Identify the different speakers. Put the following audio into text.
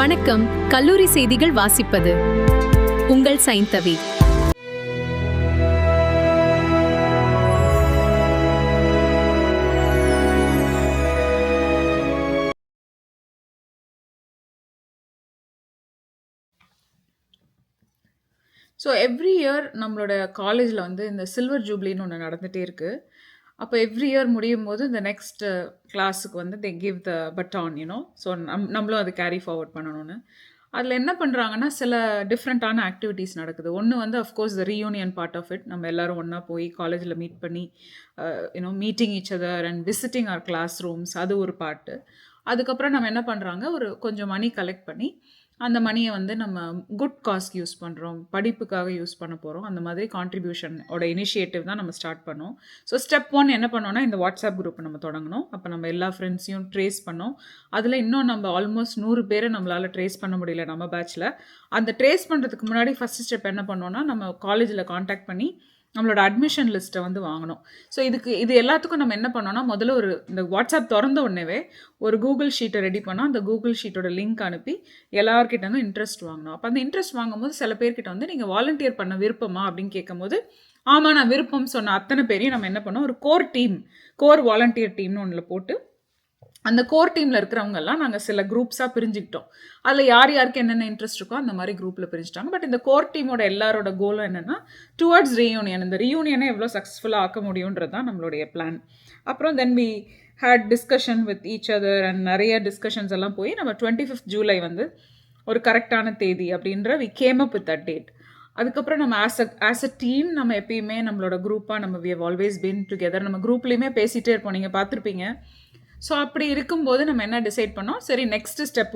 Speaker 1: வணக்கம். கல்லூரி செய்திகள் வாசிப்பது உங்கள் சைந்தவி.
Speaker 2: ஸோ எவ்ரி இயர் நம்மளோட காலேஜில் வந்து இந்த சில்வர் ஜூப்ளின்னு ஒன்று நடந்துகிட்டே இருக்குது. அப்போ எவ்ரி இயர் முடியும் போது இந்த நெக்ஸ்ட் கிளாஸுக்கு வந்து they give the Pathan so நம்மளும் அதை கேரி ஃபார்வர்ட் பண்ணணும்னு. அதில் என்ன பண்ணுறாங்கன்னா சில டிஃப்ரெண்ட்டான ஆக்டிவிட்டீஸ் நடக்குது. ஒன்று வந்து of course the reunion part of it. நம்ம எல்லோரும் ஒன்றா போய் காலேஜில் மீட் பண்ணி meeting each other and visiting our class rooms, அது ஒரு பார்ட்டு. அதுக்கப்புறம் நம்ம என்ன பண்ணுறாங்க, ஒரு கொஞ்சம் மணி கலெக்ட் பண்ணி அந்த மணியை வந்து நம்ம குட் காஸ்க்கு யூஸ் பண்ணுறோம், படிப்புக்காக யூஸ் பண்ண போகிறோம். அந்த மாதிரி கான்ட்ரிபியூஷனோட இனிஷியேட்டிவ் தான் நம்ம ஸ்டார்ட் பண்ணோம். ஸோ ஸ்டெப் 1 என்ன பண்ணோன்னா, இந்த வாட்ஸ்அப் குரூப் நம்ம தொடங்கணும். அப்போ நம்ம எல்லா ஃப்ரெண்ட்ஸையும் ட்ரேஸ் பண்ணோம். அதில் இன்னும் நம்ம ஆல்மோஸ்ட் 100 பேரை நம்மளால் ட்ரேஸ் பண்ண முடியல நம்ம பேட்சில். அந்த ட்ரேஸ் பண்ணுறதுக்கு முன்னாடி ஃபஸ்ட் ஸ்டெப் என்ன பண்ணோன்னா, நம்ம காலேஜில் காண்டாக்ட் பண்ணி நம்மளோட அட்மிஷன் லிஸ்ட்டை வந்து வாங்கணும். ஸோ இது எல்லாத்துக்கும் நம்ம என்ன பண்ணோன்னா, முதல்ல இந்த வாட்ஸ்அப் திறந்த உடனேவே ஒரு கூகுள் ஷீட்டை ரெடி பண்ணோம். அந்த கூகுள் ஷீட்டோட லிங்க் அனுப்பி எல்லார்கிட்ட வந்து இன்ட்ரெஸ்ட் வாங்கணும். அப்போ அந்த இன்ட்ரெஸ்ட் வாங்கும்போது சில பேர்கிட்ட வந்து நீங்கள் வாலண்டியர் பண்ண விருப்பமா அப்படின்னு கேட்கும்போது, ஆமாம் நான் விருப்பம் சொன்ன அத்தனை பேரையும் நம்ம என்ன பண்ணோம், ஒரு கோர் வாலண்டியர் டீம்னு ஒன்றில் போட்டு அந்த கோர் டீமில் இருக்கிறவங்கெல்லாம் நாங்கள் சில குரூப்ஸாக பிரிஞ்சுக்கிட்டோம். அதில் யாருக்கு என்னென்ன இன்ட்ரெஸ்ட் இருக்கோ அந்த மாதிரி குரூப்பில் பிரிஞ்சுட்டாங்க. பட் இந்த கோர் டீமோட எல்லாரோட கோலும் என்னென்னா, டுவர்ட்ஸ் ரீயூனியன், இந்த ரீயூனியனை எவ்வளோ சக்ஸஸ்ஃபுல்லாக ஆக்க முடியுன்றது தான் நம்மளுடைய பிளான். அப்புறம் then we had discussion with each other and நிறைய டிஸ்கஷன்ஸ் எல்லாம் போய் நம்ம 25th ஜூலை வந்து ஒரு கரெக்டான தேதி அப்படின்ற we came up with that date. அதுக்கப்புறம் நம்ம ஆஸ் அ டீம் நம்ம எப்பயுமே நம்மளோட குரூப்பாக நம்ம we have always been together. நம்ம குரூப்லேயுமே பேசிகிட்டே இருப்போம், நீங்கள் பார்த்துருப்பீங்க. ஸோ அப்படி இருக்கும்போது நம்ம என்ன டிசைட் பண்ணோம், சரி நெக்ஸ்ட் ஸ்டெப்